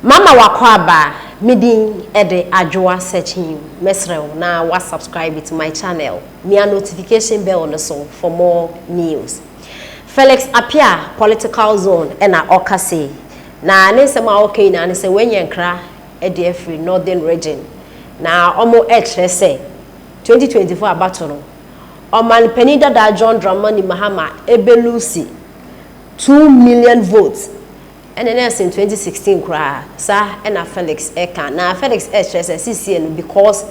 Mama wakwaba midin ede adwoa searching mesrew na wa subscribe to my channel near notification bell on the so for more news. Felix appear political zone na okase na nesema okay na se wenyenkra ede free northern region na omo ehre se 2024 abatoro oman penida da John Dramani Mahama ebelusi 2 million votes. And then in 2016 cry, sir, and Felix Ay3ka. Now Felix Ay3ka because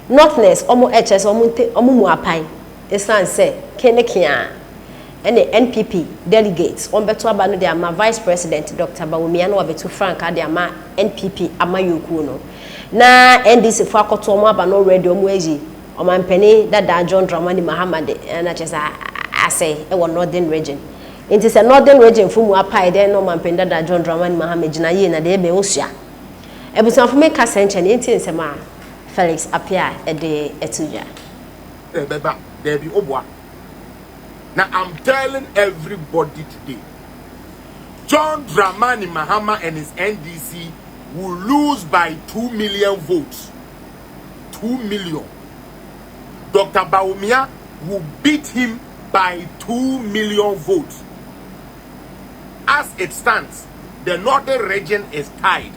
Northness almost Ay3ka almost muapai. Islam say Kenekia and the NPP delegates on beto abano de ama Vice President Dr. Bawumia no abeto Frank ade ama NPP ama yokuno. Na NDC for akoto omo abano ready omo eji omanpeni da John Dramani Mahama de na chesa ase e wo northern region. It is a northern region from Wapai, then no man penda da John Dramani Mahama Jinaye na de be osia. Ebusan for me ka senche ne ntin sema Felix appear at the Ay3ka. Beba, there be obwa. Now I'm telling everybody today, John Dramani Mahama and his NDC will lose by 2 million votes. 2 million. Dr. Bawumia will beat him by 2 million votes. As it stands, the northern region is tied.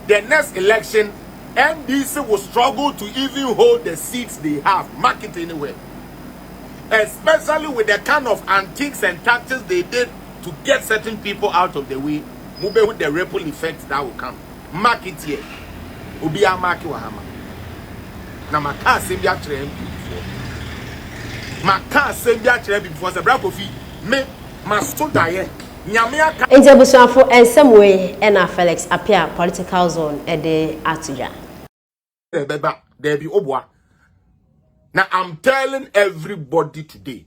The next election, NDC will struggle to even hold the seats they have. Mark it anywhere. Especially with the kind of antics and tactics they did to get certain people out of the way. Move with the ripple effect that will come. Mark it here. Ubia mark Mahama. Now my car same ya before. My car same ya before. The Brakofi me master die. In the for and some way and Felix appear political zone at the Ay3ka. There be obwa. Now I'm telling everybody today,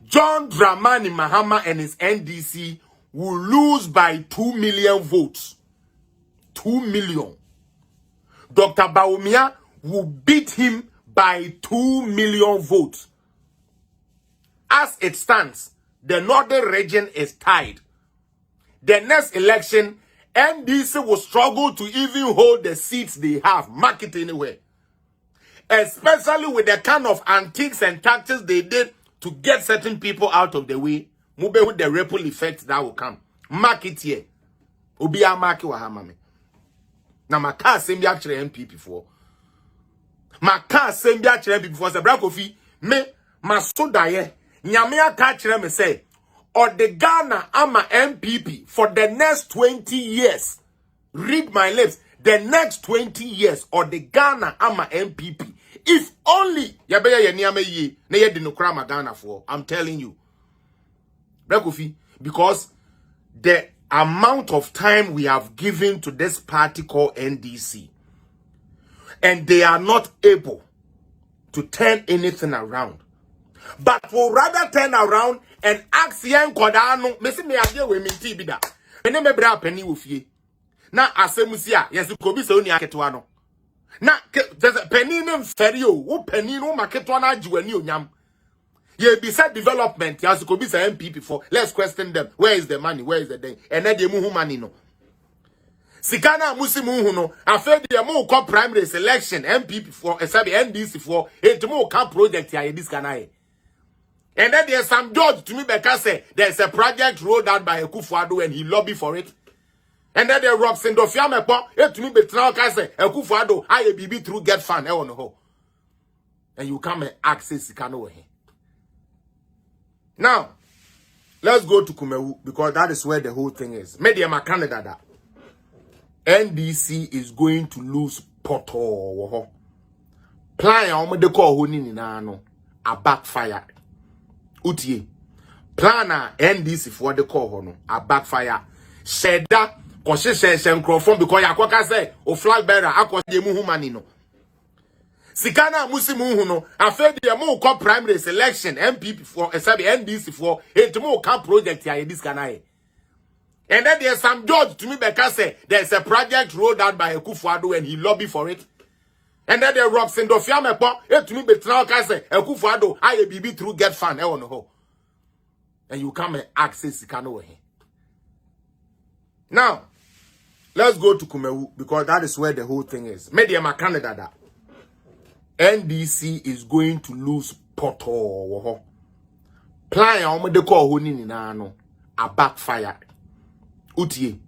John Dramani Mahama and his NDC will lose by 2 million votes. 2 million. Dr. Bawumia will beat him by 2 million votes. As it stands, the northern region is tied. The next election, NDC will struggle to even hold the seats they have. Mark it anywhere. Especially with the kind of antics and tactics they did to get certain people out of the way. Move with the ripple effect that will come. Mark it here. Ubia mark Wahama me. Now my car same be actually MP before. My car same be actually MP before. The Brakofi me master die. Nyamia catch me say, or the Ghana ama MPP for the next 20 years. Read my lips. The next 20 years, or the Ghana ama MPP. If only yabeya ye niame ye na ye dinokrama Ghana for. I'm telling you. Brakofi, because the amount of time we have given to this party called NDC, and they are not able to turn anything around. But will rather turn around and ask young Kodano, Messi me idea we mean Tibida. And then bra penny with ye. Now asemusia, yes, you could be so near Ketuano. Now there's a penny in Ferio, who penny no marketwana juvenile yam. Ye beside development, yes, you could be say MP before. Let's question them. Where is the money? Where is the day? And then they move money no. Sikana musimu no, after the more primary selection, MP before, NDC for, it more camp project here, this can I. And then there's some judge to me because there's a project rolled out by Ekufuado and he lobby for it. And then there Robson Dofiamepo, to me betrayal say Ekufuado, I BB through get fun, and you come and access Sikano. Now, let's go to Kumewu because that is where the whole thing is. Media Canada. NDC is going to lose Poto. Plan on the call who a backfire. Utie planner NDC for the call hono a backfire said that cause she microphone because yakwaka say o flag bearer akọ de mu humani no sikana musimu hu no afedi de mu call primary selection MPP for NDC for it mu camp project here this can. And then there's some judge to me because say there's a project rolled out by Ekufuado and he lobby for it. And then the Robson Dofiamepo, to me betrayal say Ekufuado, I BB through get fun, and you come and access Sikano. Now, let's go to Kumewu because that is where the whole thing is. Media Canada that NDC is going to lose Poto. Plan on the call who ni no a backfire. Utie.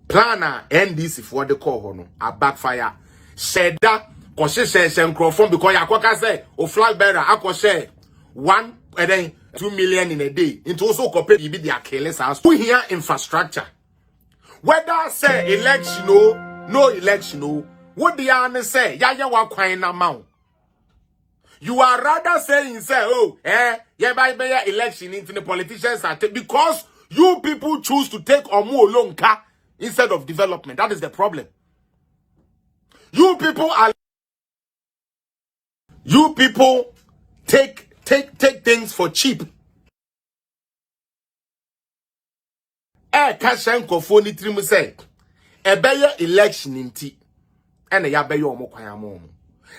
Plan NDC for the call no a backfire. Said that because she microphone because Yakwaka say o flag bearer akwa share 1 and then 2 million in a day. Into also copy be their careless house. Who here infrastructure. Whether say election no election what the answer say ya wa kwan na ma. You are rather saying say by election into the politicians are because you people choose to take omu olonka instead of development. That is the problem. You people take things for cheap. Kashenko phone trimu say election inti ene ya beye omo kwan amomo.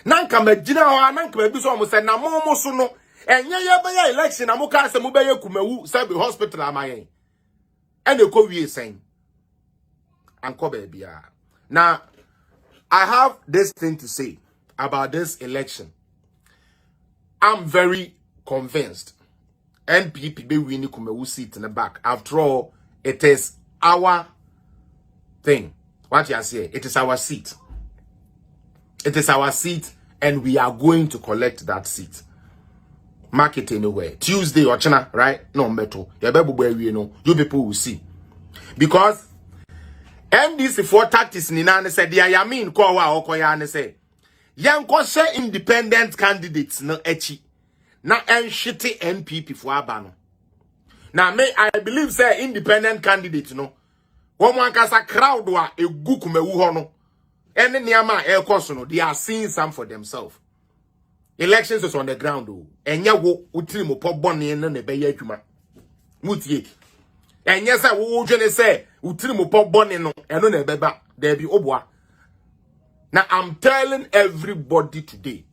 Nanka magina ho nanka mabiso omo say na momo so no enye ya beye election amoka ase mo beye Kumewu say be hospital amayen. Ene ko wie sen. Anko bia. Now I have this thing to say about this election. I'm very convinced NPP be winning Kumewu seat in the back. After all, it is our thing. What you say? It is our seat. It is our seat, and we are going to collect that seat. Mark it anywhere. Tuesday or China, right? No metal. You people will see. Because NDC for tactics ni na said the Yamin kwa wa okoya ne say yanko share independent candidates no echi na enhwete NPP for aba no. Now I believe say independent candidates no one kasa crowd wa egu Kumewu ho no ene niama ekoso no they are seeing some for themselves. Elections is on the ground o enye wo utiri mo pobone no na be ya adwuma mutie enye say wo dwene say utiri mo pobone no eno na beba there be obwa. Now I'm telling everybody today,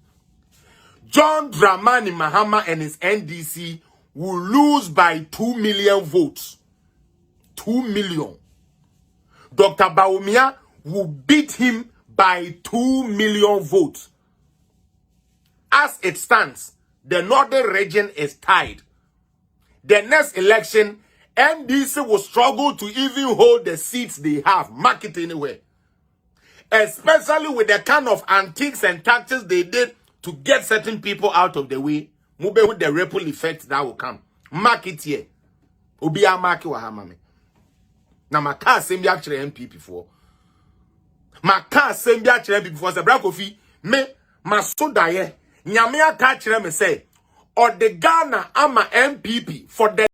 John Dramani Mahama and his NDC will lose by 2 million votes. 2 million. Dr. Bawumia will beat him by 2 million votes. As it stands, the northern region is tied. The next election, NDC will struggle to even hold the seats they have. Mark it anywhere. Especially with the kind of antics and tactics they did to get certain people out of the way. Mube with the ripple effect that will come. Mark it here. Ubia mark wa hamame. Na maka sembi actually MPP for. Maka sembi actually MPP for. Se brakofi me masoda ye. Nyame aka actually me say. Or the Ghana ama MPP for the